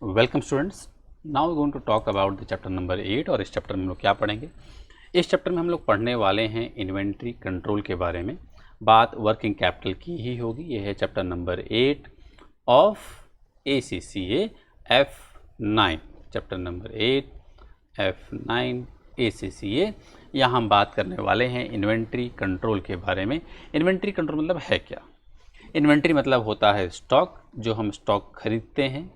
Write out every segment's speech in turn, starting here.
Welcome students. Now we going to talk about the chapter number 8। और इस chapter में हम लोग क्या पढ़ेंगे? इस चैप्टर में हम लोग पढ़ने वाले हैं इन्वेंट्री कंट्रोल के बारे में। बात वर्किंग कैपिटल की ही होगी। यह है chapter number 8 of ACCA F9। Chapter number 8 F9 ACCA। यहाँ हम बात करने वाले हैं इन्वेंट्री कंट्रोल के बारे में। इन्वेंट्री कंट्रोल मतलब है क्या? इन्वेंट्री मतलब होता है स्टॉक, जो हम स्टॉक खरीदते हैं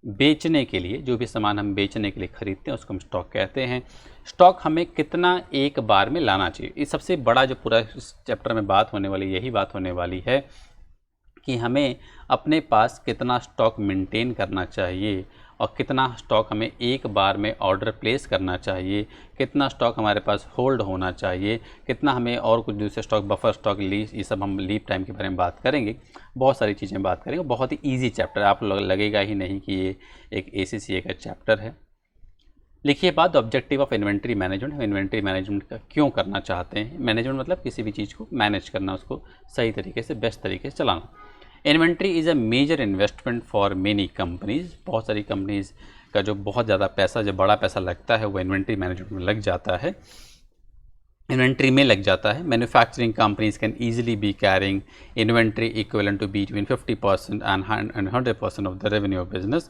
बेचने के लिए। जो भी सामान हम बेचने के लिए खरीदते हैं उसको हम स्टॉक कहते हैं। स्टॉक हमें कितना एक बार में लाना चाहिए, ये सबसे बड़ा जो पूरा इस चैप्टर में बात होने वाली, यही बात होने वाली है कि हमें अपने पास कितना स्टॉक मेंटेन करना चाहिए और कितना स्टॉक हमें एक बार में ऑर्डर प्लेस करना चाहिए, कितना स्टॉक हमारे पास होल्ड होना चाहिए, कितना हमें और कुछ दूसरे स्टॉक, बफर स्टॉक, लीज, ये सब हम लीड टाइम के बारे में बात करेंगे। बहुत सारी चीज़ें बात करेंगे। बहुत ही ईजी चैप्टर है, आप लगेगा ही नहीं कि ये एक ACCA का चैप्टर है। लिखिए बात, ऑब्जेक्टिव ऑफ इन्वेंट्री मैनेजमेंट। हम इन्वेंट्री मैनेजमेंट का क्यों करना चाहते हैं? मैनेजमेंट मतलब किसी भी चीज़ को मैनेज करना, उसको सही तरीके से, बेस्ट तरीके से चलाना। Inventory is a major investment for many companies. बहुत सारी कंपनीज़ का जो बहुत ज़्यादा पैसा, जो बड़ा पैसा लगता है वो इन्वेंट्री मैनेजमेंट में लग जाता है, इन्वेंट्री में लग जाता है। Manufacturing companies can easily be carrying inventory equivalent to between 50% and 100% of the revenue of business.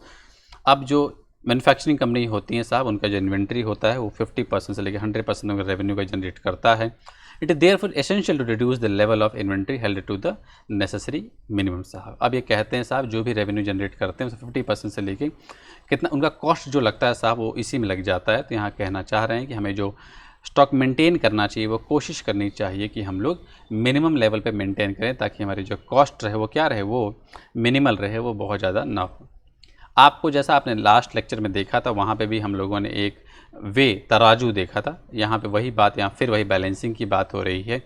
अब जो मैन्युफैक्चरिंग कंपनी होती हैं साहब, उनका जो इन्वेंट्री होता है वो 50% से लेकर 100% ऑफ रेवेन्यू का जनरेट करता है। It is therefore essential to reduce the level of inventory held to the necessary minimum. साहब अब ये कहते हैं साहब, जो भी रेवेन्यू जनरेट करते हैं उसमें 50% से लेके कितना उनका कॉस्ट जो लगता है साहब वो इसी में लग जाता है। तो यहाँ कहना चाह रहे हैं कि हमें जो स्टॉक मेंटेन करना चाहिए वो कोशिश करनी चाहिए कि हम लोग मिनिमम लेवल पे मेंटेन करें, ताकि हमारी जो कॉस्ट रहे वो क्या रहे, वो मिनिमल रहे, वो बहुत ज़्यादा ना हो। आपको जैसा आपने लास्ट लेक्चर में देखा था, वहाँ पे भी हम लोगों ने एक तराजू देखा था। यहाँ पे वही बात, यहाँ फिर वही बैलेंसिंग की बात हो रही है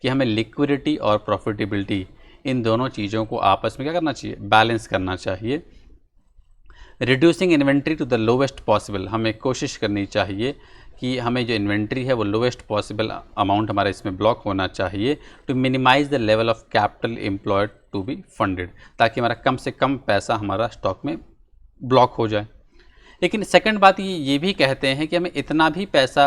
कि हमें लिक्विडिटी और प्रॉफिटेबिलिटी, इन दोनों चीज़ों को आपस में क्या करना चाहिए, बैलेंस करना चाहिए। Reducing inventory to the lowest possible, हमें कोशिश करनी चाहिए कि हमें जो इन्वेंट्री है वो लोवेस्ट पॉसिबल अमाउंट हमारा इसमें ब्लॉक होना चाहिए। To minimise the level of capital employed to be funded, ताकि हमारा कम से कम पैसा हमारा स्टॉक में ब्लॉक हो जाए। लेकिन सेकंड बात ये भी कहते हैं कि हमें इतना भी पैसा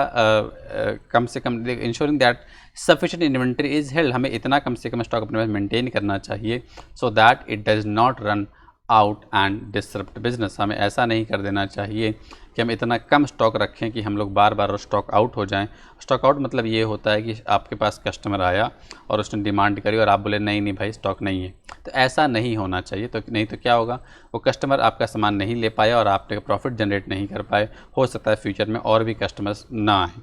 कम से कम, ensuring that sufficient inventory is held, हमें इतना कम से कम स्टॉक अपने पास मेंटेन करना चाहिए so that it does not run out and disrupt business. हमें ऐसा नहीं कर देना चाहिए कि हम इतना कम स्टॉक रखें कि हम लोग बार बार स्टॉक आउट हो जाएं। स्टॉक आउट मतलब ये होता है कि आपके पास कस्टमर आया और उसने डिमांड करी और आप बोले नहीं नहीं भाई स्टॉक नहीं है, तो ऐसा नहीं होना चाहिए। तो नहीं तो क्या होगा, वो कस्टमर आपका सामान नहीं ले पाया और आपने प्रॉफिट जनरेट नहीं कर पाए। हो सकता है फ्यूचर में और भी कस्टमर्स ना आए।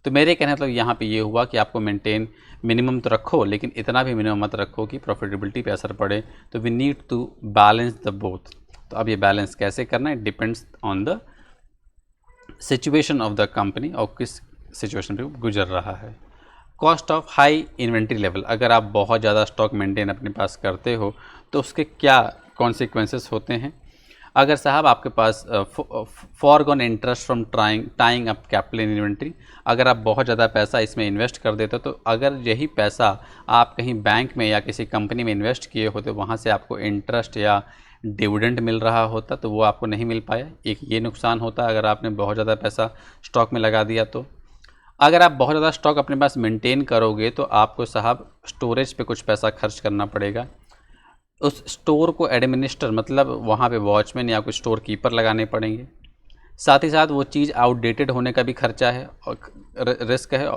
तो मेरे कहने मतलब यहाँ पे ये हुआ कि आपको मेंटेन मिनिमम तो रखो, लेकिन इतना भी मिनिमम मत रखो कि प्रॉफिटेबिलिटी पे असर पड़े। तो we need to balance the both. तो अब ये बैलेंस कैसे करना है, depends on the situation of the company और किस सिचुएशन पे गुजर रहा है। Cost of high inventory level, अगर आप बहुत ज़्यादा स्टॉक मेंटेन अपने पास करते हो तो उसके क्या कॉन्सिक्वेंसेस होते हैं। अगर साहब आपके पास forgone interest from tying up capital in inventory, अगर आप बहुत ज़्यादा पैसा इसमें इन्वेस्ट कर देते हो, तो अगर यही पैसा आप कहीं बैंक में या किसी कंपनी में इन्वेस्ट किए होते, वहाँ से आपको इंटरेस्ट या डिविडेंड मिल रहा होता, तो वो आपको नहीं मिल पाया। एक ये नुकसान होता अगर आपने बहुत ज़्यादा पैसा स्टॉक में लगा दिया। तो अगर आप बहुत ज़्यादा स्टॉक अपने पास मेंटेन करोगे तो आपको साहब स्टोरेज पे कुछ पैसा खर्च करना पड़ेगा। उस स्टोर को एडमिनिस्टर, मतलब वहाँ पे वॉचमैन या कोई स्टोर कीपर लगाने पड़ेंगे। साथ ही साथ वो चीज़ आउटडेटेड होने का भी खर्चा है और रिस्क है,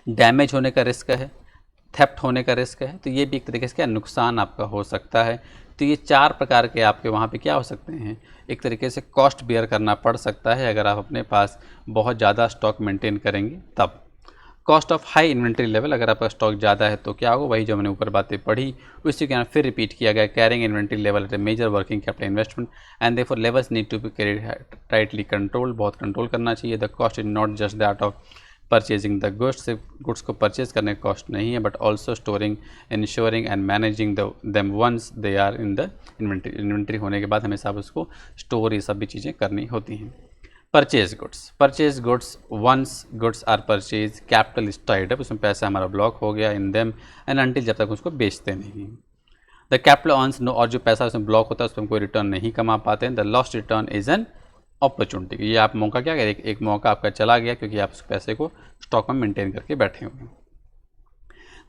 डैमेज होने का रिस्क है, थेफ्ट होने का रिस्क है। तो ये भी एक तरीके से क्या नुकसान आपका हो सकता है। तो ये 4 प्रकार के आपके वहाँ पे क्या हो सकते हैं, एक तरीके से कॉस्ट बेयर करना पड़ सकता है अगर आप अपने पास बहुत ज़्यादा स्टॉक मेंटेन करेंगे तब। Cost of high inventory level, अगर आपका स्टॉक ज़्यादा है तो क्या होगा, वही जो हमने ऊपर बातें पढ़ी उसी के यहाँ फिर रिपीट किया गया। Carrying inventory level at a major working capital investment and therefore levels need to be carried tightly control, बहुत कंट्रोल करना चाहिए। The cost is not just that of purchasing the goods, सिर्फ गुड्स को purchase करने का cost नहीं है, but also storing, insuring and managing them once they are in the inventory. Inventory होने के बाद हमें सब उसको स्टोर, ये सब भी चीज़ें करनी होती हैं। Purchase goods once goods are purchase capital is tied up, उसमें पैसा हमारा ब्लॉक हो गया इन देम एंड अनटिल, जब तक उसको बेचते नहीं। द कैपिटल अर्न्स नो, और जो पैसा उसमें ब्लॉक होता है उस पर हम कोई रिटर्न नहीं कमा पाते हैं। The lost return is an opportunity, ये आप मौका क्या करें, एक मौका आपका चला गया क्योंकि आप उस पैसे को स्टॉक में मेंटेन करके बैठे हुए हैं।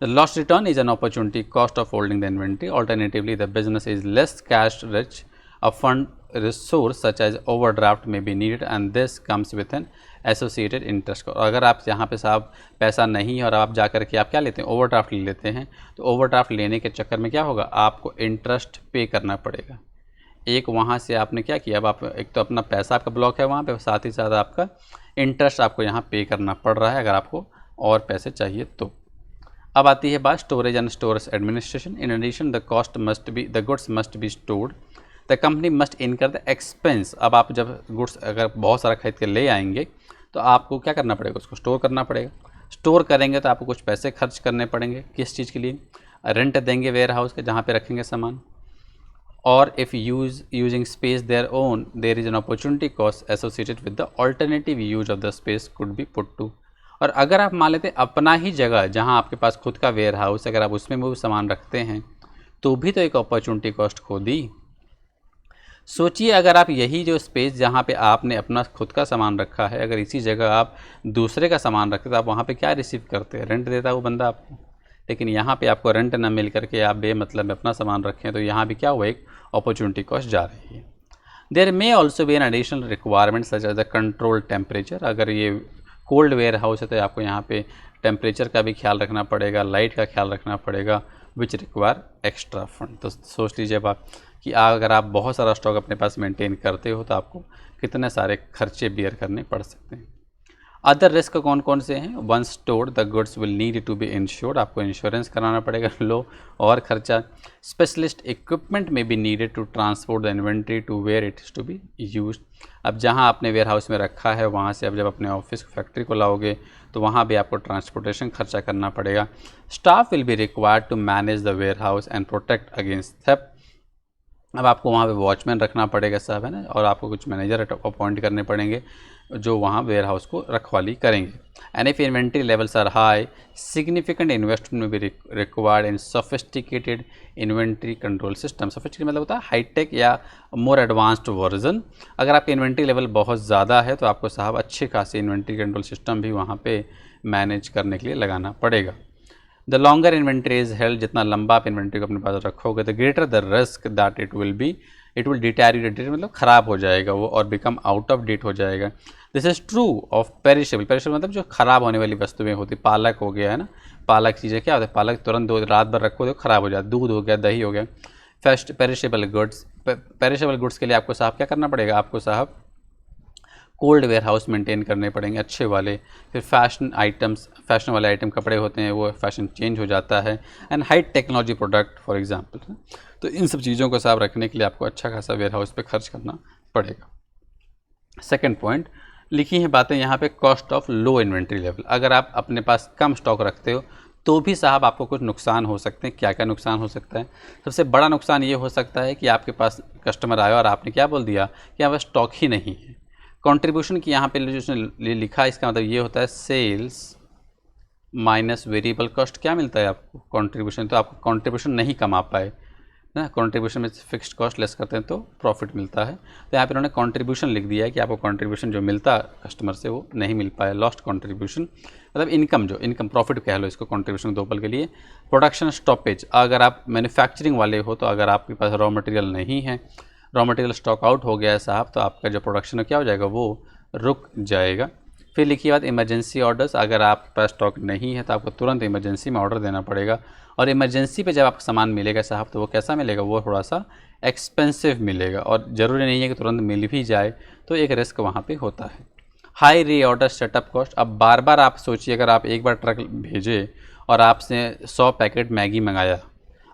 The lost return is an opportunity cost of holding the inventory, alternatively the business is less cash rich, a fund resource such as overdraft may be needed and this comes with an associated interest. अगर आप यहाँ पे साहब पैसा नहीं है और आप जा कर के आप क्या लेते हैं, ओवरड्राफ्ट ले लेते हैं, तो ओवरड्राफ्ट लेने के चक्कर में क्या होगा, आपको इंटरेस्ट पे करना पड़ेगा। एक वहाँ से आपने क्या किया, अब आप एक तो अपना पैसा आपका ब्लॉक है वहाँ पे, साथ ही साथ आपका इंटरेस्ट आपको यहाँ पे करना पड़ रहा है अगर आपको और पैसे चाहिए तो। अब आती है बात storage and storage administration. In addition the cost must be, the goods must be stored, the company must incur the expense. अब आप जब गुड्स अगर बहुत सारा खरीद के ले आएंगे तो आपको क्या करना पड़ेगा, उसको स्टोर करना पड़ेगा। स्टोर करेंगे तो आपको कुछ पैसे खर्च करने पड़ेंगे, किस चीज़ के लिए, रेंट देंगे वेयर हाउस के जहाँ पे रखेंगे सामान, और if using space there own there is an opportunity cost associated with the alternative use of the space could be put to. और अगर आप मान लेते हैं अपना ही जगह जहाँ आपके पास खुद का वेयर हाउस, अगर आप उसमें वो सामान रखते हैं तो भी तो एक अपॉर्चुनिटी कॉस्ट खो दी। सोचिए अगर आप यही जो स्पेस जहाँ पे आपने अपना खुद का सामान रखा है, अगर इसी जगह आप दूसरे का सामान रखते तो आप वहाँ पे क्या रिसीव करते हैं, रेंट देता वो बंदा आपको। लेकिन यहाँ पे आपको रेंट ना मिल करके आप बेमतलब अपना सामान रखें तो यहाँ भी क्या हुआ, एक अपॉर्चुनिटी कॉस्ट जा रही है। There may also be an additional requirement such as the control temperature. अगर ये कोल्ड वेयर हाउस है तो आपको यहाँ पे टेम्परेचर का भी ख्याल रखना पड़ेगा, लाइट का ख्याल रखना पड़ेगा, विच रिक्वायर एक्स्ट्रा फंड। तो सोच लीजिए अब आप कि अगर आप बहुत सारा स्टॉक अपने पास मेंटेन करते हो तो आपको कितने सारे खर्चे बियर करने पड़ सकते हैं। अदर रिस्क कौन कौन से हैं, once stored the goods will need to be insured, आपको इंश्योरेंस कराना पड़ेगा, लो और खर्चा। Specialist equipment may be needed to transport the inventory to where it is to be use. अब जहाँ आपने वेयर हाउस में रखा है वहाँ से अब जब अपने ऑफिस फैक्ट्री को लाओगे तो वहाँ भी आपको ट्रांसपोर्टेशन खर्चा करना पड़ेगा। Staff will be required to manage the warehouse and protect against theft. अब आपको वहाँ पे वॉचमैन रखना पड़ेगा साहब, है ना, और आपको कुछ मैनेजर अपॉइंट करने पड़ेंगे जो वहाँ वेयर हाउस को रखवाली करेंगे। And if inventory levels are high significant investment may be required in sophisticated inventory control system. Sophisticated मतलब होता है हाईटेक या मोर एडवांस्ड वर्जन। अगर आपकी इन्वेंट्री लेवल बहुत ज़्यादा है तो आपको साहब अच्छे खासे इन्वेंट्री कंट्रोल सिस्टम भी वहाँ पर मैनेज करने के लिए लगाना पड़ेगा। The longer inventory is held, जितना लंबा आप इन्वेंट्री को अपने पास रखोगे the greater the risk that it will deteriorate, मतलब ख़राब हो जाएगा वो और बिकम आउट ऑफ डेट हो जाएगा। This is true of perishable. Perishable मतलब जो ख़राब होने वाली वस्तुएं होती, पालक हो गया, है ना, पालक चीज़ें क्या होता है, पालक तुरंत रात भर रखो तो ख़राब हो जाता है, दूध हो गया, दही हो गया। First perishable goods, perishable goods के लिए आपको साहब क्या करना पड़ेगा, आपको साहब कोल्ड वेयर हाउस मेंटेन करने पड़ेंगे अच्छे वाले। फिर फैशन आइटम्स, फैशन वाले आइटम कपड़े होते हैं वो फैशन चेंज हो जाता है। And high technology product for example. तो इन सब चीज़ों को साफ रखने के लिए आपको अच्छा खासा वेयर हाउस पे खर्च करना पड़ेगा। सेकंड पॉइंट लिखी हैं बातें यहाँ पे, cost of low inventory level. अगर आप अपने पास कम स्टॉक रखते हो तो भी साहब आपको कुछ नुकसान हो सकते हैं। क्या क्या नुकसान हो सकता है, सबसे बड़ा नुकसान ये हो सकता है कि आपके पास कस्टमर आया और आपने क्या बोल दिया कि यहाँ पर स्टॉक ही नहीं है। कंट्रीब्यूशन की यहाँ पे जो उसने लिखा है इसका मतलब ये होता है सेल्स माइनस वेरिएबल कॉस्ट। क्या मिलता है आपको, कंट्रीब्यूशन। तो आप कंट्रीब्यूशन नहीं कमा पाए ना, कंट्रीब्यूशन में फिक्स्ड कॉस्ट लेस करते हैं तो प्रॉफिट मिलता है। तो यहाँ पे उन्होंने कंट्रीब्यूशन लिख दिया है कि आपको कंट्रीब्यूशन जो मिलता कस्टमर से वो नहीं मिल पाया, लॉस्ट कंट्रीब्यूशन। मतलब इनकम, जो इनकम प्रॉफिट कह लो इसको कंट्रीब्यूशन दो पल के लिए। प्रोडक्शन स्टॉपेज, अगर आप मैन्युफैक्चरिंग वाले हो तो अगर आपके पास रॉ मटेरियल नहीं है, रॉ मटेरियल स्टॉक आउट हो गया है साहब, तो आपका जो प्रोडक्शन है क्या हो जाएगा, वो रुक जाएगा। फिर लिखी बात इमरजेंसी ऑर्डर्स, अगर आपके पास स्टॉक नहीं है तो आपको तुरंत इमरजेंसी में ऑर्डर देना पड़ेगा। और इमरजेंसी पे जब आपको सामान मिलेगा साहब तो वो कैसा मिलेगा, वो थोड़ा सा एक्सपेंसिव मिलेगा और ज़रूरी नहीं है कि तुरंत मिल भी जाए, तो एक रिस्क वहाँ पे होता है। हाई रीऑर्डर सेटअप कॉस्ट, अब बार बार आप सोचिए अगर आप एक बार ट्रक भेजे और आपने 100 पैकेट मैगी मंगाया,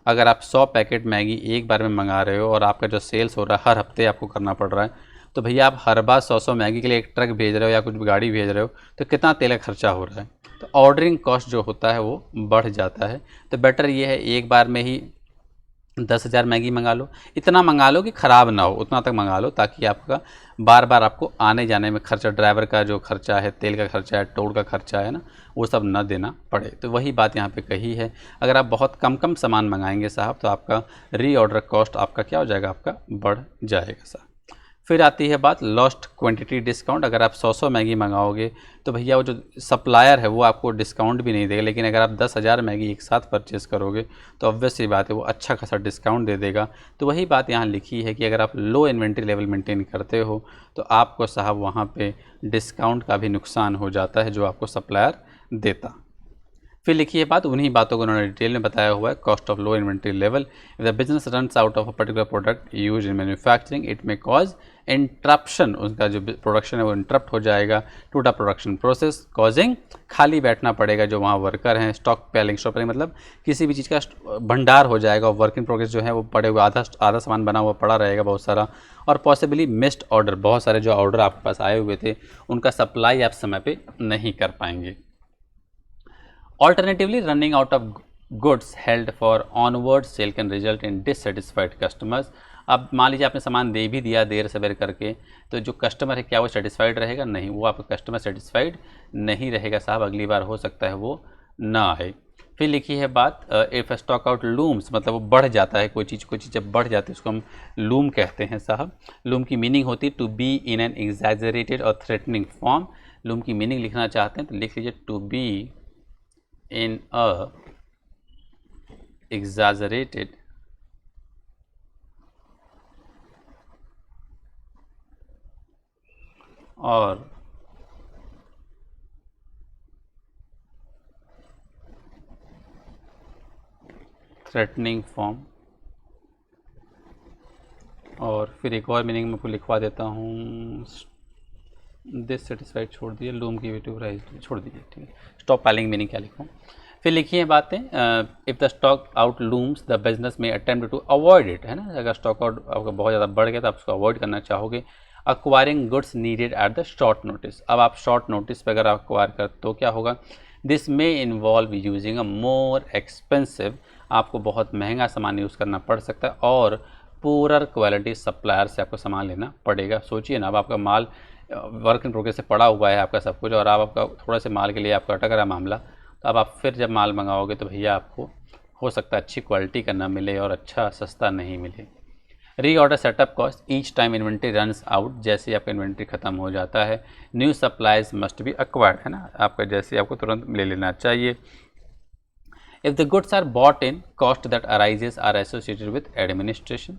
अगर आप 100 पैकेट मैगी एक बार में मंगा रहे हो और आपका जो सेल्स हो रहा है हर हफ्ते आपको करना पड़ रहा है, तो भैया आप हर बार 100 मैगी के लिए एक ट्रक भेज रहे हो या कुछ गाड़ी भेज रहे हो तो कितना तेल का खर्चा हो रहा है। तो ऑर्डरिंग कॉस्ट जो होता है वो बढ़ जाता है। तो बेटर ये है एक बार में ही 10,000 मैगी मंगा लो, इतना मंगा लो कि ख़राब ना हो, उतना तक मंगा लो ताकि आपका बार बार आपको आने जाने में खर्चा, ड्राइवर का जो खर्चा है, तेल का खर्चा है, टोल का खर्चा है ना, वो सब ना देना पड़े। तो वही बात यहाँ पे कही है। अगर आप बहुत कम कम सामान मंगाएंगे साहब तो आपका रीऑर्डर कॉस्ट आपका क्या हो जाएगा, आपका बढ़ जाएगा साहब। फिर आती है बात लॉस्ट क्वांटिटी डिस्काउंट। अगर आप 100 मैगी मंगाओगे तो भैया वो जो सप्लायर है वो आपको डिस्काउंट भी नहीं देगा, लेकिन अगर आप 10,000 मैगी एक साथ परचेज़ करोगे तो ऑब्वियस सी बात है वो अच्छा खासा डिस्काउंट दे देगा। तो वही बात यहाँ लिखी है कि अगर आप लो इन्वेंट्री लेवल मेंटेन करते हो तो आपको साहब वहाँ पे डिस्काउंट का भी नुकसान हो जाता है जो आपको सप्लायर देता। फिर लिखिए बात, उन्हीं बातों को उन्होंने डिटेल में बताया हुआ है। Cost of low inventory level, if the business runs out of a particular product use in manufacturing it may cause interruption, उसका जो प्रोडक्शन है वो इंटरप्ट हो जाएगा to the production process causing, खाली बैठना पड़ेगा जो वहाँ वर्कर हैं। स्टॉक पैलिंग मतलब किसी भी चीज़ का भंडार हो जाएगा, वर्क इन प्रोग्रेस जो है वो पड़े हुए आधा सामान बना हुआ पड़ा रहेगा बहुत सारा, और पॉसिबली मिस्ड ऑर्डर, बहुत सारे जो ऑर्डर आपके पास आए हुए थे उनका सप्लाई आप समय पर नहीं कर पाएंगे। Alternatively, running out of goods held for onward sale can result in dissatisfied customers। अब मान लीजिए आपने सामान दे भी दिया देर सवेर करके, तो जो कस्टमर है क्या वो सेटिस्फाइड रहेगा? नहीं, वो आपका कस्टमर सेटिस्फाइड नहीं रहेगा साहब, अगली बार हो सकता है वो ना आए। फिर लिखी है बात, इफ़ स्टॉक आउट लूम्स, मतलब वो बढ़ जाता है कोई चीज़ जब बढ़ जाती है उसको हम लूम कहते हैं साहब। लूम की मीनिंग होती है to be in an exaggerated और थ्रेटनिंग फॉर्म। लूम की मीनिंग लिखना चाहते हैं तो लिख लीजिए to be in a exaggerated और थ्रेटनिंग फॉर्म। और फिर एक और मीनिंग मैं आपको लिखवा देता हूँ, डिससेटिस्फाइड छोड़ दिए, लूम की वेटिव प्राइस छोड़ दीजिए, ठीक है। स्टॉप पाइलिंग मीनिंग क्या लिखूँ? फिर लिखिए बातें, if the stock out looms the business में अटेम्प्ट टू अवॉइड इट, है ना। अगर स्टॉक आउट आपका बहुत ज़्यादा बढ़ गया तो आप उसको अवॉइड करना चाहोगे। Acquiring goods needed at the short notice, अब आप शॉर्ट नोटिस पर अगर आप अक्वायर कर तो क्या होगा? This may involve using a more expensive, आपको बहुत महंगा सामान यूज़ करना पड़ सकता है और पूरर क्वालिटी सप्लायर से आपको सामान लेना पड़ेगा। सोचिए ना, अब आपका माल वर्क इन प्रोग्रेस से पड़ा हुआ है आपका सब कुछ, और आप आपका थोड़ा से माल के लिए आपका अटक रहा मामला, तो अब आप फिर जब माल मंगाओगे तो भैया आपको हो सकता है अच्छी क्वालिटी का ना मिले और अच्छा सस्ता नहीं मिले। Reorder setup cost, each time inventory runs out, जैसे आपका इन्वेंट्री खत्म हो जाता है new supplies must be acquired, है ना, आपका जैसे आपको तुरंत ले लेना चाहिए। If the goods are bought in, cost that arises are associated with administration.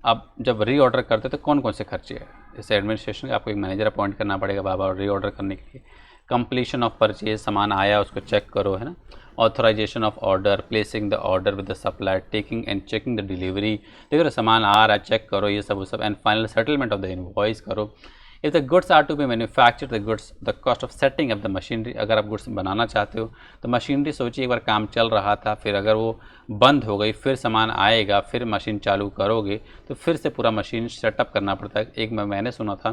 अब जब रीऑर्डर करते तो कौन कौन से खर्चे हैं? जैसे एडमिनिस्ट्रेशन का आपको एक मैनेजर अपॉइंट करना पड़ेगा बार बार रीऑर्डर करने के लिए। कंप्लीशन ऑफ परचेज, सामान आया उसको चेक करो, है ना। Authorization of order, placing the order with the supplier, taking and checking the delivery, देखो सामान आ रहा है चेक करो, ये सब वो सब, and final settlement of the invoice करो। If the goods are to be manufactured the goods, the cost of setting up the machinery, अगर आप गुड्स बनाना चाहते हो तो मशीनरी सोचिए, एक बार काम चल रहा था फिर अगर वो बंद हो गई, फिर सामान आएगा, फिर मशीन चालू करोगे तो फिर से पूरा मशीन सेटअप करना पड़ता है। एक मैंने सुना था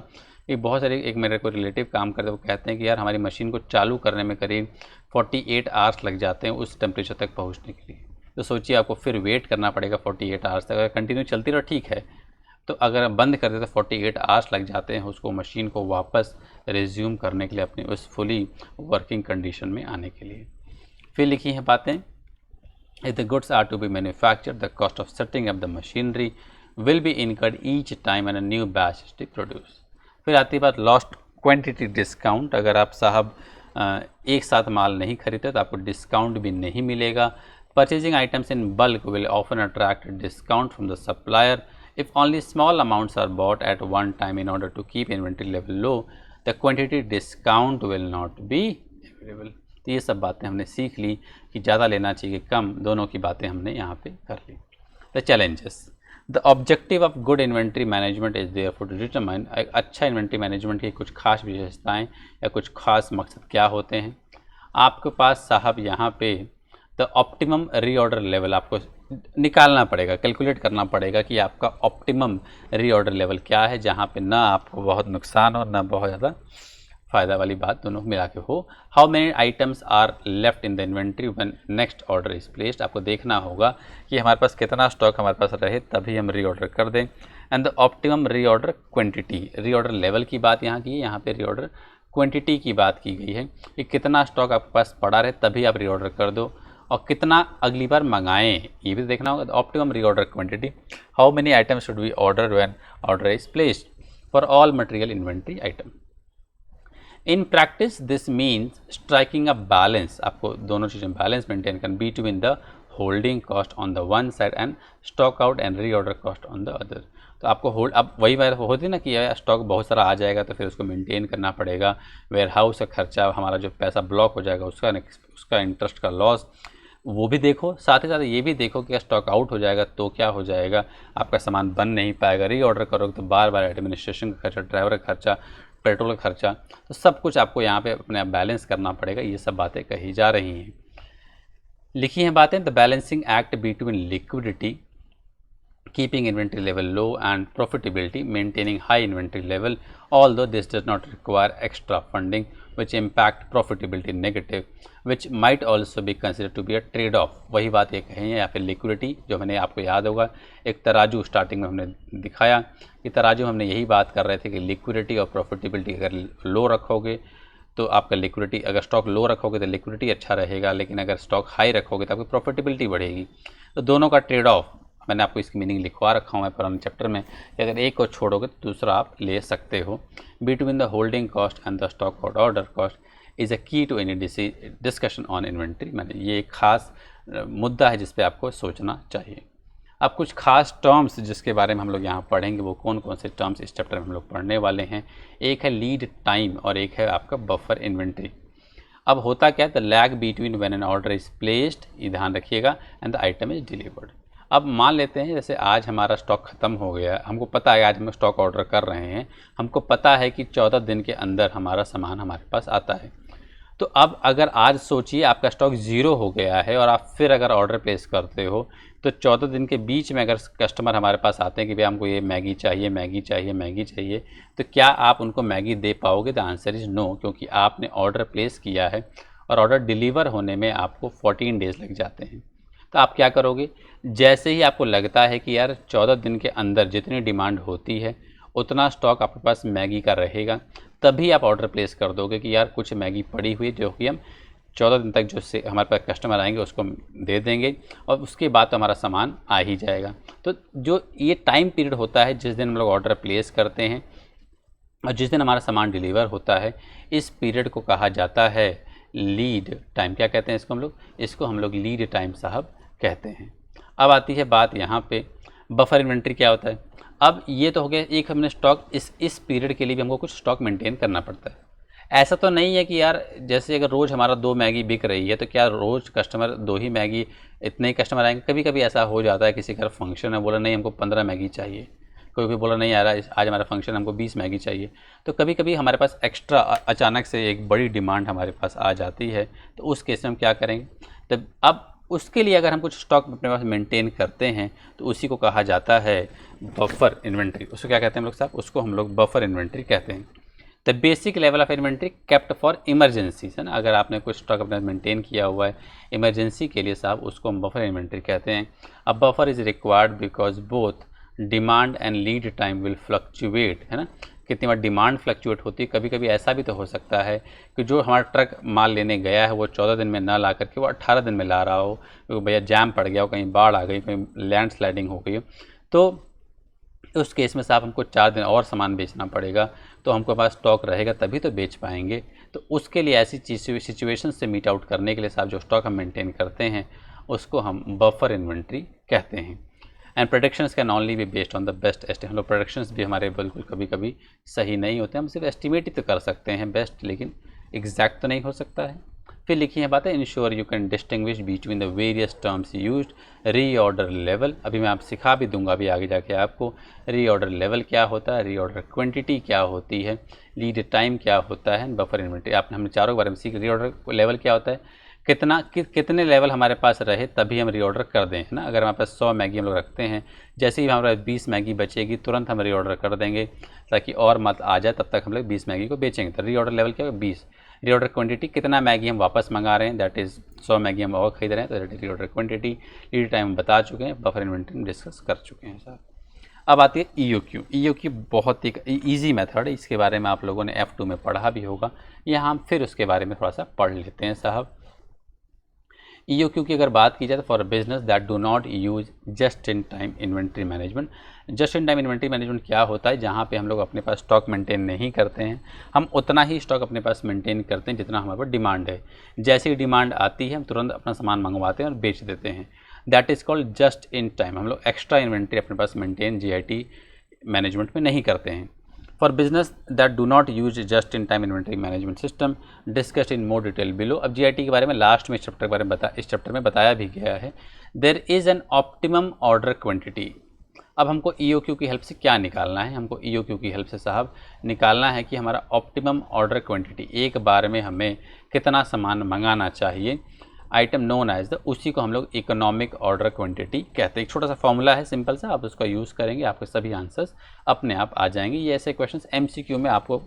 कि बहुत सारे, एक मेरे को रिलेटिव काम करते, वो कहते हैं कि यार हमारी मशीन को चालू करने में करीब 48 आवर्स लग जाते हैं उस टेम्परेचर तक पहुँचने के लिए। तो सोचिए आपको फिर वेट करना पड़ेगा 48 आवर्स तक। अगर कंटिन्यू चलती रहो ठीक है, तो अगर बंद कर दे तो 48 आवर्स लग जाते हैं उसको मशीन को वापस रिज्यूम करने के लिए, अपनी उस फुली वर्किंग कंडीशन में आने के लिए। फिर लिखी हैं बातें, if the goods are to be manufactured the cost of setting up the machinery will be incurred each time and a new batch is produce. फिर आती है बात लॉस्ट क्वांटिटी डिस्काउंट, अगर आप साहब एक साथ माल नहीं खरीदते तो आपको डिस्काउंट भी नहीं मिलेगा। Purchasing items in bulk will often attract discount from the supplier. If only small amounts are bought at one time in order to keep inventory level low, the quantity discount will not be available। तो ये सब बातें हमने सीख ली कि ज़्यादा लेना चाहिए कम, दोनों की बातें हमने यहाँ पे कर ली। The challenges, the objective of good inventory management is therefore to determine, एक अच्छा इन्वेंट्री मैनेजमेंट की कुछ खास विशेषताएँ या कुछ खास मकसद क्या होते हैं। आपके पास साहब यहाँ पे द ऑप्टिमम रीऑर्डर लेवल आपको निकालना पड़ेगा, कैलकुलेट करना पड़ेगा कि आपका ऑप्टिमम रीऑर्डर लेवल क्या है, जहाँ पे ना आपको बहुत नुकसान हो ना बहुत ज़्यादा फ़ायदा वाली बात दोनों मिला के हो। How many items are left in the inventory when next order is placed, आपको देखना होगा कि हमारे पास कितना स्टॉक हमारे पास रहे तभी हम रीऑर्डर कर दें। And the optimum reorder quantity, reorder level की बात यहाँ की है, यहाँ पे रीऑर्डर क्वांटिटी की बात की गई है कि कितना स्टॉक आपके पास पड़ा रहे तभी आप रीऑर्डर कर दो और कितना अगली बार मंगाएं, ये भी देखना होगा। Optimum reorder quantity, how many items should be order when order is placed for all material inventory item. In practice this means striking a balance, आपको दोनों चीज़ें बैलेंस मेंटेन करना between the holding cost on the one side and stock out and reorder cost on the other. तो आपको hold, अब वही बात होती है ना कि स्टॉक बहुत सारा आ जाएगा तो फिर उसको मेंटेन करना पड़ेगा, वेयर हाउस का खर्चा, हमारा जो पैसा ब्लॉक हो जाएगा उसका इंटरेस्ट का लॉस, वो भी देखो। साथ ही साथ ये भी देखो कि स्टॉक आउट हो जाएगा तो क्या हो जाएगा, आपका सामान बन नहीं पाएगा, रीऑर्डर करोगे तो बार बार एडमिनिस्ट्रेशन का खर्चा, ड्राइवर का खर्चा, पेट्रोल का खर्चा, तो सब कुछ आपको यहाँ पे अपने बैलेंस करना पड़ेगा। ये सब बातें कही जा रही हैं, लिखी हैं बातें। The balancing act between liquidity, keeping inventory level low and profitability, maintaining high inventory level, although this does not require extra funding which impact profitability negative, which might also be considered to be a trade off। वही बात ये कही है यहाँ पे liquidity, जो मैंने आपको याद होगा एक तराजू स्टार्टिंग में हमने दिखाया कि तराजू हमने यही बात कर रहे थे कि लिक्विडिटी और प्रॉफिटेबिलिटी अगर लो रखोगे तो आपका लिक्विडिटी, अगर स्टॉक लो रखोगे तो लिक्विडिटी अच्छा रहेगा, लेकिन अगर स्टॉक हाई रखोगे तो आपकी प्रॉफिटेबिलिटी बढ़ेगी। तो दोनों का ट्रेड ऑफ, मैंने आपको इसकी मीनिंग लिखवा रखा हूँ मैं पुराने चैप्टर में कि अगर एक को छोड़ोगे तो दूसरा आप ले सकते हो। Between the holding cost and the stock out order cost is a key to any discussion on inventory. मैंने ये एक खास मुद्दा है जिस पे आपको सोचना चाहिए। अब कुछ खास टर्म्स जिसके बारे में हम लोग यहाँ पढ़ेंगे, वो कौन कौन से टर्म्स इस चैप्टर में हम लोग पढ़ने वाले हैं। एक है लीड टाइम और एक है आपका बफर इन्वेंट्री। अब होता क्या है, the lag between when an order is placed, ये ध्यान रखिएगा, and the item is delivered. अब मान लेते हैं जैसे आज हमारा स्टॉक ख़त्म हो गया, हमको पता है आज हम स्टॉक ऑर्डर कर रहे हैं, हमको पता है कि 14 दिन के अंदर हमारा सामान हमारे पास आता है। तो अब अगर आज सोचिए आपका स्टॉक ज़ीरो हो गया है और आप फिर अगर ऑर्डर प्लेस करते हो तो 14 दिन के बीच में अगर कस्टमर हमारे पास आते हैं कि भाई हमको ये मैगी चाहिए, मैगी चाहिए, मैगी चाहिए, तो क्या आप उनको मैगी दे पाओगे? द आंसर इज़ नो, क्योंकि आपने ऑर्डर प्लेस किया है और ऑर्डर डिलीवर होने में आपको 14 डेज़ लग जाते हैं। तो आप क्या करोगे, जैसे ही आपको लगता है कि यार 14 दिन के अंदर जितनी डिमांड होती है उतना स्टॉक आपके पास मैगी का रहेगा, तभी आप ऑर्डर प्लेस कर दोगे कि यार कुछ मैगी पड़ी हुई जो कि हम 14 दिन तक जो से हमारे पास कस्टमर आएंगे उसको दे देंगे और उसके बाद तो हमारा सामान आ ही जाएगा। तो जो ये टाइम पीरियड होता है जिस दिन हम लोग ऑर्डर प्लेस करते हैं और जिस दिन हमारा सामान डिलीवर होता है, इस पीरियड को कहा जाता है लीड टाइम। क्या कहते हैं इसको हम लोग लीड टाइम साहब कहते हैं। अब आती है बात यहाँ पे बफर इन्वेंट्री क्या होता है। अब ये तो हो गया, एक हमने स्टॉक इस पीरियड के लिए भी हमको कुछ स्टॉक मेंटेन करना पड़ता है। ऐसा तो नहीं है कि यार जैसे अगर रोज़ हमारा 2 मैगी बिक रही है तो क्या रोज़ कस्टमर 2 ही मैगी, इतने ही कस्टमर आएंगे? कभी कभी ऐसा हो जाता है, किसी का फंक्शन है, बोला नहीं हमको 15 मैगी चाहिए, कोई बोला नहीं आ रहा आज हमारा फंक्शन हमको 20 मैगी चाहिए। तो कभी कभी हमारे पास एक्स्ट्रा अचानक से एक बड़ी डिमांड हमारे पास आ जाती है, तो उस केस में हम क्या करेंगे? तब अब उसके लिए अगर हम कुछ स्टॉक अपने पास मेंटेन करते हैं तो उसी को कहा जाता है बफर इन्वेंट्री। उसको क्या कहते हैं हम लोग साहब? उसको हम लोग बफर इन्वेंट्री कहते हैं। The basic level of inventory kept for emergency, है ना, अगर आपने कुछ स्टॉक अपने मेंटेन किया हुआ है इमरजेंसी के लिए साहब, उसको हम बफर इन्वेंट्री कहते हैं। अब buffer is required because both demand and lead time will fluctuate, है ना, कितनी बार डिमांड फ्लक्चुएट होती है। कभी कभी ऐसा भी तो हो सकता है कि जो हमारा ट्रक माल लेने गया है वो 14 दिन में ना ला करके वो 18 दिन में ला रहा हो, क्योंकि भैया जैम पड़ गया हो, कहीं बाढ़ आ गई, कहीं लैंडस्लाइडिंग हो गई, तो उस केस में साहब हमको 4 दिन और सामान बेचना पड़ेगा, तो हमको पास स्टॉक रहेगा तभी तो बेच पाएंगे। तो उसके लिए ऐसी सिचुएशन से मीट आउट करने के लिए साहब जो स्टॉक हम मेंटेन करते हैं उसको हम बफर इन्वेंट्री कहते हैं। And productions can only be based on the best estimate. हम लोग प्रोडक्शंस भी हमारे बिल्कुल कभी कभी सही नहीं होते, हम सिर्फ एस्टिमेट ही तो कर सकते हैं बेस्ट, लेकिन एग्जैक्ट तो नहीं हो सकता है। फिर लिखी है बातें, ensure you can distinguish between the various terms used. Reorder level, अभी मैं आप सिखा भी दूंगा अभी आगे जाके आपको रीऑर्डर लेवल क्या होता है, रीऑर्डर क्वांटिटी क्या होती है, लीड टाइम क्या होता है, बफर इन्वेंट्री। आपने हमने चारों के बारे में सीख। रीऑर्डर लेवल क्या होता है? कितने लेवल हमारे पास रहे तभी हम रीऑर्डर कर दें, है ना। अगर हमारे पास 100 मैगी हम लोग रखते हैं, जैसे ही हमारे पास 20 मैगी बचेगी तुरंत हम रीऑर्डर कर देंगे ताकि और मत आ जाए, तब तक हम लोग 20 मैगी को बेचेंगे। तो रीऑर्डर लेवल क्या होगा, 20। रीऑर्डर क्वांटिटी कितना मैगी हम वापस मंगा रहे हैं, दैट इज़ 100 मैगी हम और खरीद रहे हैं, तो that is reorder quantity. Lead time बता चुके हैं, बफर इन्वेंटरी डिस्कस कर चुके हैं सर। अब आती है EOQ। EOQ बहुत ही ईजी मेथड है, इसके बारे में आप लोगों ने F2 में पढ़ा भी होगा, यहाँ हम फिर उसके बारे में थोड़ा सा पढ़ लेते हैं साहब। EOQ की अगर बात की जाए तो for business that do not use just in time inventory management. Just in time inventory management क्या होता है, जहाँ पे हम लोग अपने पास स्टॉक मेंटेन नहीं करते हैं, हम उतना ही स्टॉक अपने पास मेंटेन करते हैं जितना हमारे पास डिमांड है। जैसे ही डिमांड आती है हम तुरंत अपना सामान मंगवाते हैं और बेच देते हैं, that is called just in time. हम लोग एक्स्ट्रा इन्वेंट्री अपने पास मेंटेन GIT मैनेजमेंट में नहीं करते हैं। For business that do not use just in time inventory management system discussed in more detail below. अब GIT के बारे में लास्ट में इस चैप्टर के बारे में इस चैप्टर में बताया भी गया है। There is an optimum order quantity. अब हमको EOQ की हेल्प से क्या निकालना है, हमको EOQ की हेल्प से साहब निकालना है कि हमारा ऑप्टिमम ऑर्डर क्वांटिटी, एक बार में हमें कितना सामान मंगाना चाहिए, आइटम नोन एज द, उसी को हम लोग इकोनॉमिक ऑर्डर क्वांटिटी कहते हैं। एक छोटा सा फॉर्मूला है सिंपल सा, आप उसका यूज़ करेंगे आपके सभी आंसर्स अपने आप आ जाएंगे। ये ऐसे क्वेश्चंस MCQ में आपको